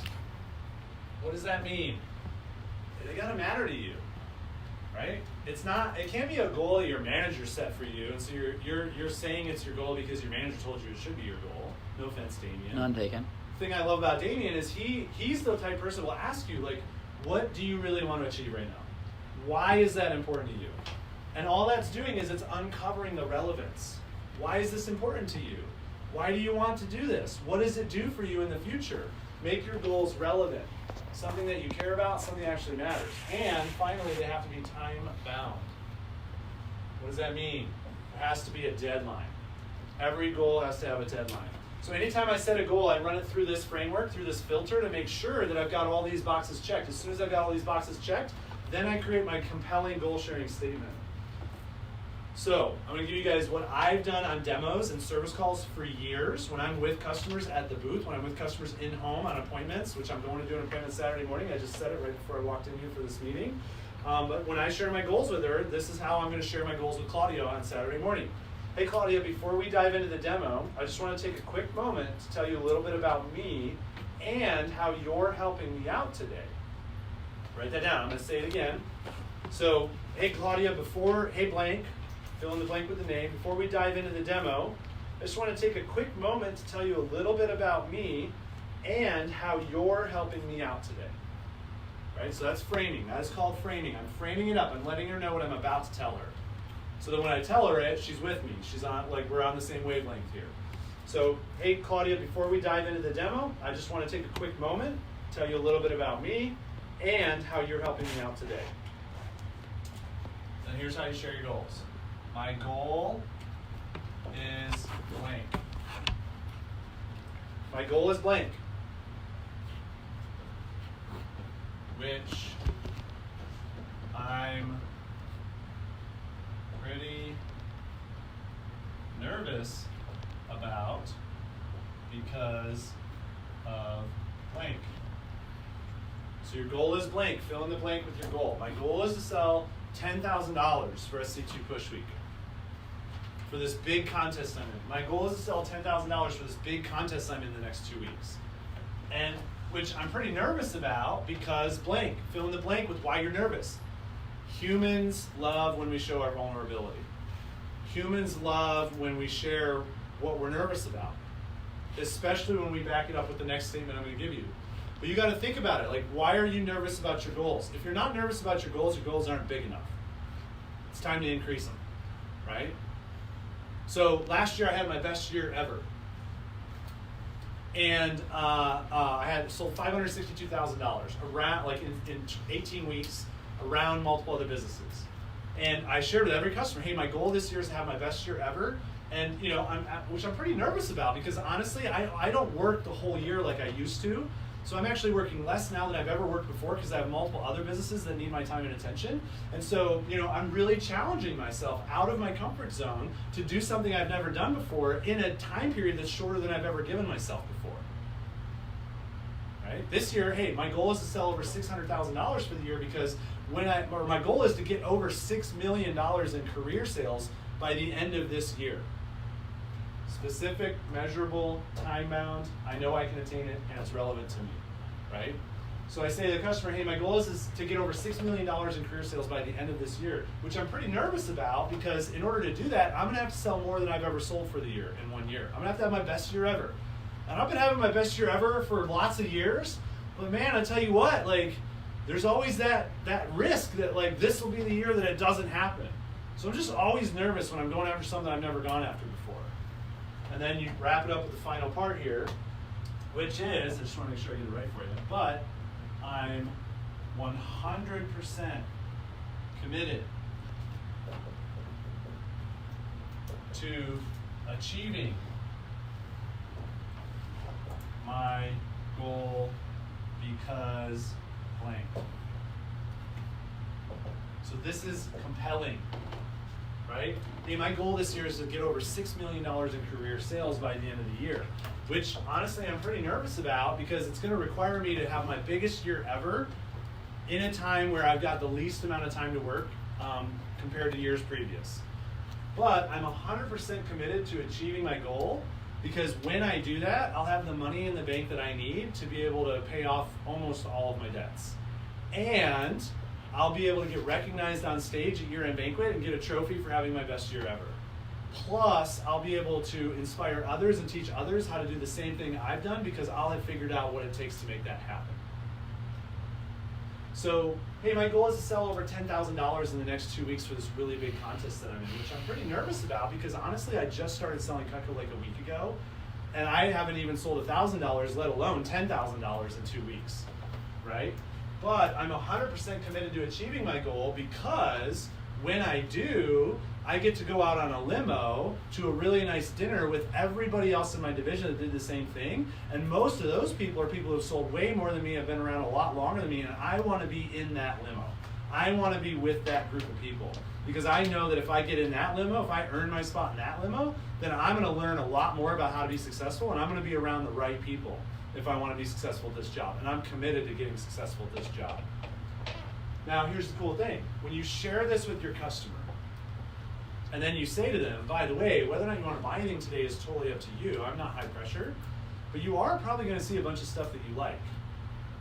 What does that mean? They got to matter to you, right? It can't be a goal that your manager set for you, and so you're saying it's your goal because your manager told you it should be your goal. No offense, Damien.
None taken.
The thing I love about Damien is he's the type of person who will ask you, like, what do you really want to achieve right now? Why is that important to you? And all that's doing is it's uncovering the relevance. Why is this important to you? Why do you want to do this? What does it do for you in the future? Make your goals relevant. Something that you care about, something that actually matters. And finally, they have to be time-bound. What does that mean? There has to be a deadline. Every goal has to have a deadline. So anytime I set a goal, I run it through this framework, through this filter to make sure that I've got all these boxes checked. As soon as I've got all these boxes checked, then I create my compelling goal-sharing statement. So I'm going to give you guys what I've done on demos and service calls for years when I'm with customers at the booth, when I'm with customers in home on appointments, which I'm going to do an appointment Saturday morning. I just said it right before I walked in here for this meeting. But when I share my goals with her, this is how I'm going to share my goals with Claudia on Saturday morning. Hey Claudia, before we dive into the demo, I just want to take a quick moment to tell you a little bit about me and how you're helping me out today. Write that down. I'm going to say it again. So, hey Claudia, hey blank, fill in the blank with the name. Before we dive into the demo, I just want to take a quick moment to tell you a little bit about me and how you're helping me out today. Right? So that's framing. That is called framing. I'm framing it up. I'm letting her know what I'm about to tell her. So that when I tell her it, she's with me. We're on the same wavelength here. So, hey Claudia, before we dive into the demo, I just want to take a quick moment, tell you a little bit about me and how you're helping me out today. And here's how you share your goals. My goal is blank. My goal is blank. Which I'm pretty nervous about because of blank. So your goal is blank. Fill in the blank with your goal. My goal is to sell $10,000 for SC2 Push Week. For this big contest I'm in. My goal is to sell $10,000 for this big contest I'm in the next 2 weeks. And which I'm pretty nervous about because blank. Fill in the blank with why you're nervous. Humans love when we show our vulnerability. Humans love when we share what we're nervous about, especially when we back it up with the next statement I'm going to give you. But you got to think about it. Like, why are you nervous about your goals? If you're not nervous about your goals aren't big enough. It's time to increase them, right? So last year I had my best year ever. And I had sold $562,000 around, like in 18 weeks, around multiple other businesses. And I shared with every customer, hey, my goal this year is to have my best year ever. And which I'm pretty nervous about because honestly, I don't work the whole year like I used to. So I'm actually working less now than I've ever worked before because I have multiple other businesses that need my time and attention. And so, I'm really challenging myself out of my comfort zone to do something I've never done before in a time period that's shorter than I've ever given myself before. Right? This year, hey, my goal is to sell over $600,000 for the year because my goal is to get over $6 million in career sales by the end of this year. Specific, measurable, time-bound, I know I can attain it, and it's relevant to me, right? So I say to the customer, hey, my goal is to get over $6 million in career sales by the end of this year, which I'm pretty nervous about because in order to do that, I'm going to have to sell more than I've ever sold for the year in 1 year. I'm going to have my best year ever. And I've been having my best year ever for lots of years, but man, I tell you what, there's always that risk that this will be the year that it doesn't happen. So I'm just always nervous when I'm going after something I've never gone after before. And then you wrap it up with the final part here, which is, I just want to make sure I get it right for you, but I'm 100% committed to achieving my goal because blank. So this is compelling. Right? Hey, my goal this year is to get over $6 million in career sales by the end of the year, which honestly I'm pretty nervous about because it's going to require me to have my biggest year ever in a time where I've got the least amount of time to work compared to years previous. But I'm 100% committed to achieving my goal because when I do that, I'll have the money in the bank that I need to be able to pay off almost all of my debts. And I'll be able to get recognized on stage at year-end banquet and get a trophy for having my best year ever. Plus, I'll be able to inspire others and teach others how to do the same thing I've done because I'll have figured out what it takes to make that happen. So, hey, my goal is to sell over $10,000 in the next 2 weeks for this really big contest that I'm in, which I'm pretty nervous about because honestly, I just started selling Cutco like a week ago, and I haven't even sold $1,000, let alone $10,000 in 2 weeks, right? But I'm 100% committed to achieving my goal because when I do, I get to go out on a limo to a really nice dinner with everybody else in my division that did the same thing. And most of those people are people who have sold way more than me, have been around a lot longer than me, and I want to be in that limo. I want to be with that group of people because I know that if I get in that limo, if I earn my spot in that limo, then I'm going to learn a lot more about how to be successful, and I'm going to be around the right people if I want to be successful at this job. And I'm committed to getting successful at this job. Now, here's the cool thing. When you share this with your customer, and then you say to them, by the way, whether or not you want to buy anything today is totally up to you. I'm not high pressure. But you are probably going to see a bunch of stuff that you like.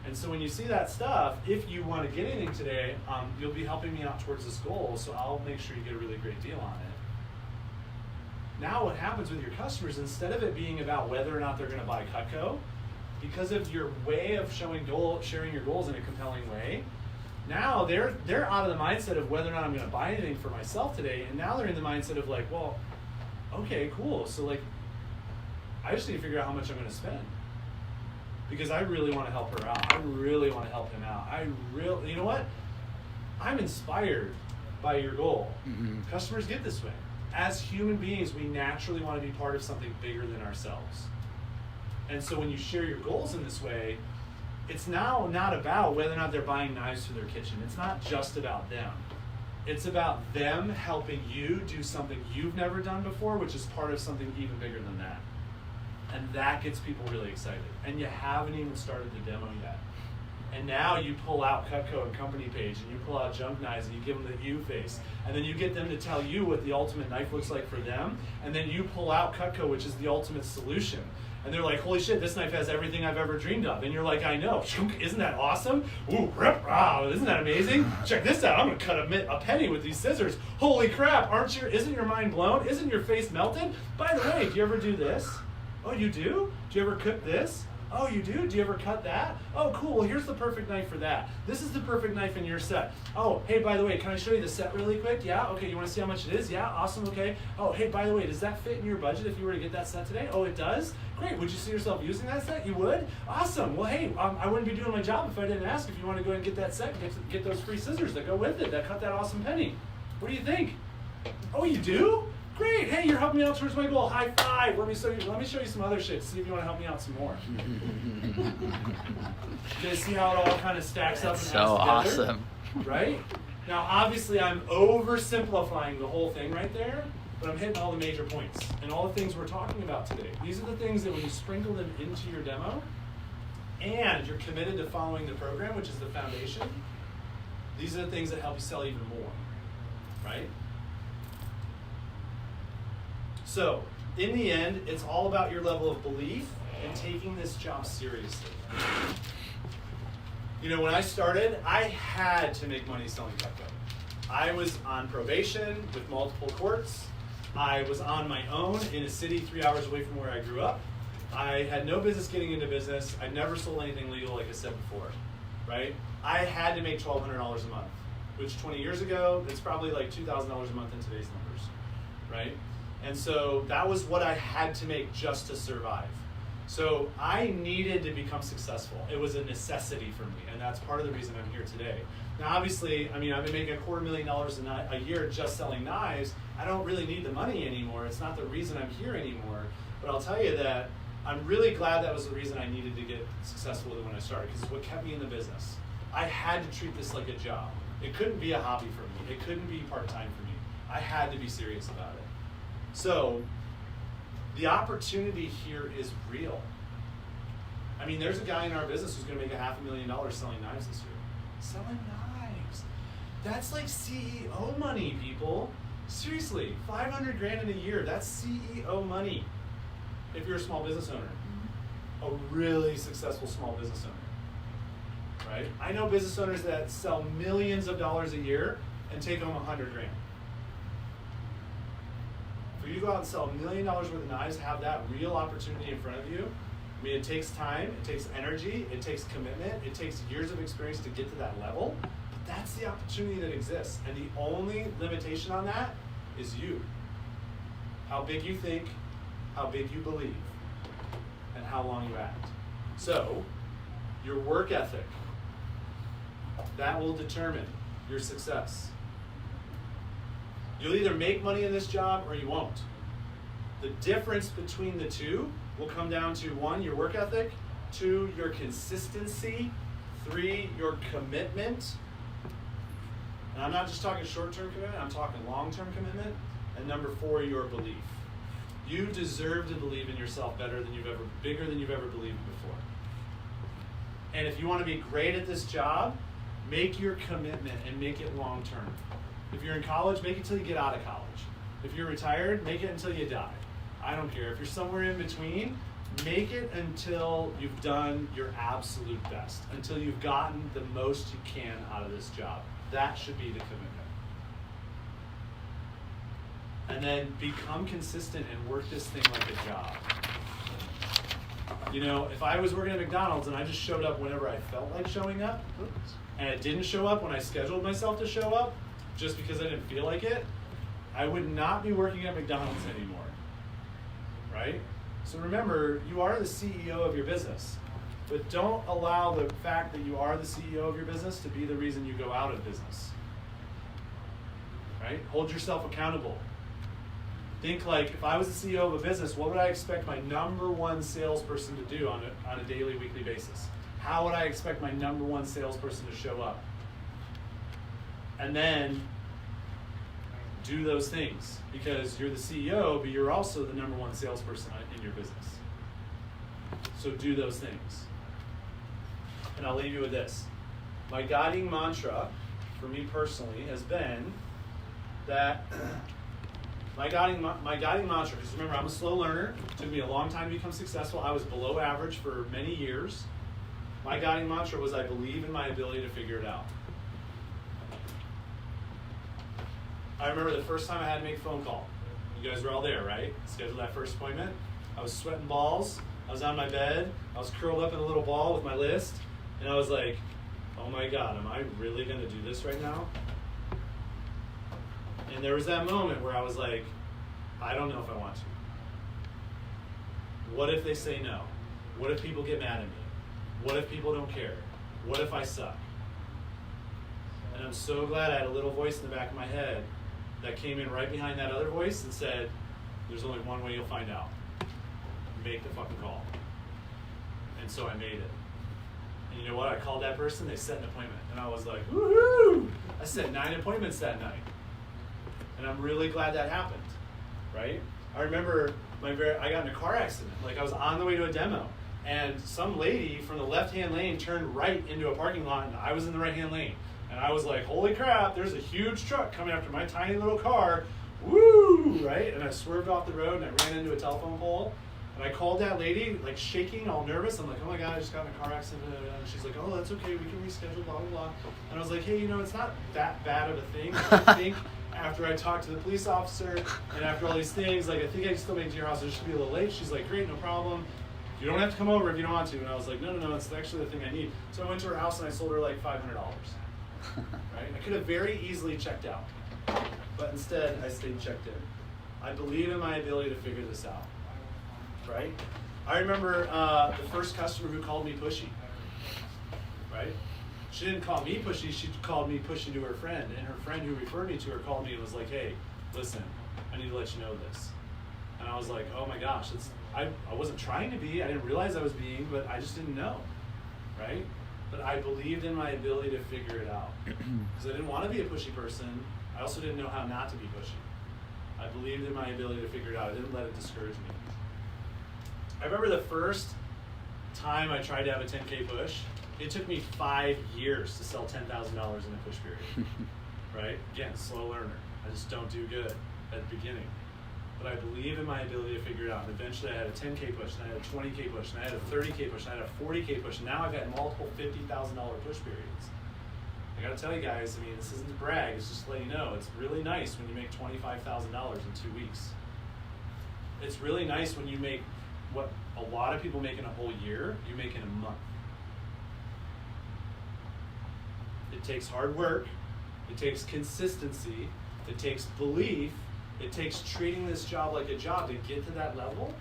And so when you see that stuff, if you want to get anything today, you'll be helping me out towards this goal, so I'll make sure you get a really great deal on it. Now what happens with your customers, instead of it being about whether or not they're going to buy Cutco, because of your way of sharing your goals in a compelling way, now they're out of the mindset of whether or not I'm going to buy anything for myself today, and now they're in the mindset of like, well, okay, cool. So like, I just need to figure out how much I'm going to spend because I really want to help her out. I really want to help him out. You know what? I'm inspired by your goal. Mm-hmm. Customers get this way. As human beings, we naturally want to be part of something bigger than ourselves. And so when you share your goals in this way, it's now not about whether or not they're buying knives for their kitchen. It's not just about them. It's about them helping you do something you've never done before, which is part of something even bigger than that. And that gets people really excited. And you haven't even started the demo yet. And now you pull out Cutco and company page, and you pull out Junk Knives, and you give them the U face. And then you get them to tell you what the ultimate knife looks like for them. And then you pull out Cutco, which is the ultimate solution. And they're like, holy shit, this knife has everything I've ever dreamed of. And you're like, I know. Isn't that awesome? Ooh, rip, wow, isn't that amazing? Check this out. I'm going to cut a penny with these scissors. Holy crap, isn't your mind blown? Isn't your face melted? By the way, do you ever do this? Oh, you do? Do you ever cook this? Oh, you do? Do you ever cut that? Oh, cool. Well, here's the perfect knife for that. This is the perfect knife in your set. Oh, hey, by the way, can I show you the set really quick? Yeah? Okay, you want to see how much it is? Yeah? Awesome, okay. Oh, hey, by the way, does that fit in your budget if you were to get that set today? Oh, it does? Great. Would you see yourself using that set? You would? Awesome. Well, hey, I wouldn't be doing my job if I didn't ask if you want to go ahead and get that set, get those free scissors that go with it, that cut that awesome penny. What do you think? Oh, you do? Great, hey, you're helping me out towards my goal. High five. Let me show you some other shit. See if you want to help me out some more. You guys see how it all kind of stacks up and
so
adds together?
awesome.
Right? Now, obviously, I'm oversimplifying the whole thing right there, but I'm hitting all the major points and all the things we're talking about today. These are the things that when you sprinkle them into your demo and you're committed to following the program, which is the foundation, these are the things that help you sell even more, right? So, in the end, it's all about your level of belief and taking this job seriously. You know, when I started, I had to make money selling Cutco. I was on probation with multiple courts. I was on my own in a city 3 hours away from where I grew up. I had no business getting into business. I never sold anything legal, like I said before, right? I had to make $1,200 a month, which 20 years ago, it's probably like $2,000 a month in today's numbers, right? And so that was what I had to make just to survive. So I needed to become successful. It was a necessity for me, and that's part of the reason I'm here today. Now, obviously, I mean, I've been making $250,000 a year just selling knives. I don't really need the money anymore. It's not the reason I'm here anymore. But I'll tell you that I'm really glad that was the reason I needed to get successful with it when I started, because it's what kept me in the business. I had to treat this like a job. It couldn't be a hobby for me. It couldn't be part-time for me. I had to be serious about it. So, the opportunity here is real. I mean, there's a guy in our business who's going to make $500,000 selling knives this year. Selling knives. That's like CEO money, people. Seriously, $500,000 in a year. That's CEO money. If you're a small business owner, a really successful small business owner, right? I know business owners that sell millions of dollars a year and take home $100,000. For you to go out and sell $1 million worth of knives, have that real opportunity in front of you, I mean, it takes time, it takes energy, it takes commitment, it takes years of experience to get to that level, but that's the opportunity that exists. And the only limitation on that is you. How big you think, how big you believe, and how long you act. So, your work ethic, that will determine your success. You'll either make money in this job or you won't. The difference between the two will come down to 1, your work ethic, 2, your consistency, 3, your commitment. And I'm not just talking short-term commitment, I'm talking long-term commitment. And number 4, your belief. You deserve to believe in yourself bigger than you've ever believed before. And if you want to be great at this job, make your commitment and make it long-term. If you're in college, make it till you get out of college. If you're retired, make it until you die. I don't care. If you're somewhere in between, make it until you've done your absolute best, until you've gotten the most you can out of this job. That should be the commitment. And then become consistent and work this thing like a job. You know, if I was working at McDonald's and I just showed up whenever I felt like showing up, and it didn't show up when I scheduled myself to show up, just because I didn't feel like it, I would not be working at McDonald's anymore, right? So remember, you are the CEO of your business, but don't allow the fact that you are the CEO of your business to be the reason you go out of business, right? Hold yourself accountable. Think like, if I was the CEO of a business, what would I expect my number one salesperson to do on a daily, weekly basis? How would I expect my number one salesperson to show up? And then do those things because you're the CEO, but you're also the number one salesperson in your business. So do those things. And I'll leave you with this. My guiding mantra for me personally has been that my guiding mantra, because remember, I'm a slow learner. It took me a long time to become successful. I was below average for many years. My guiding mantra was I believe in my ability to figure it out. I remember the first time I had to make a phone call. You guys were all there, right? Scheduled that first appointment. I was sweating balls. I was on my bed. I was curled up in a little ball with my list. And I was like, oh my God, am I really going to do this right now? And there was that moment where I was like, I don't know if I want to. What if they say no? What if people get mad at me? What if people don't care? What if I suck? And I'm so glad I had a little voice in the back of my head that came in right behind that other voice and said, there's only one way you'll find out. Make the fucking call. And so I made it. And you know what? I called that person, they set an appointment. And I was like, woohoo! I set 9 appointments that night. And I'm really glad that happened, right? I remember I got in a car accident. Like I was on the way to a demo. And some lady from the left-hand lane turned right into a parking lot, and I was in the right-hand lane. And I was like, holy crap, there's a huge truck coming after my tiny little car. Woo, right? And I swerved off the road, and I ran into a telephone pole. And I called that lady, like shaking, all nervous. I'm like, oh my God, I just got in a car accident. And she's like, oh, that's okay, we can reschedule, blah, blah, blah. And I was like, hey, it's not that bad of a thing. I think after I talked to the police officer, and after all these things, like, I think I can still make it to your house. I just should be a little late. She's like, great, no problem. You don't have to come over if you don't want to. And I was like, no, it's actually the thing I need. So I went to her house and I sold her like $500. Right? I could have very easily checked out. But instead, I stayed checked in. I believe in my ability to figure this out. Right? I remember the first customer who called me pushy. Right? She didn't call me pushy, she called me pushy to her friend. And her friend who referred me to her called me and was like, hey, listen, I need to let you know this. And I was like, oh my gosh, I wasn't trying to be, I didn't realize I was being, but I just didn't know, right? But I believed in my ability to figure it out. Because I didn't want to be a pushy person, I also didn't know how not to be pushy. I believed in my ability to figure it out, I didn't let it discourage me. I remember the first time I tried to have a 10K push, it took me 5 years to sell $10,000 in a push period, right? Again, slow learner, I just don't do good at the beginning. But I believe in my ability to figure it out. And eventually I had a 10K push, and I had a 20K push, and I had a 30K push, and I had a 40K push, and now I've had multiple $50,000 push periods. I gotta tell you guys, this isn't to brag, it's just to let you know, it's really nice when you make $25,000 in 2 weeks. It's really nice when you make what a lot of people make in a whole year, you make in a month. It takes hard work, it takes consistency, it takes belief, it takes treating this job like a job to get to that level.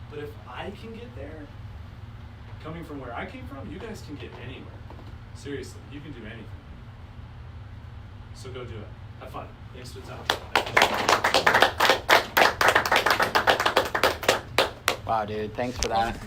But if I can get there, coming from where I came from, you guys can get anywhere. Seriously, you can do anything. So go do it. Have fun. Thanks for the time.
Wow, dude, thanks for that.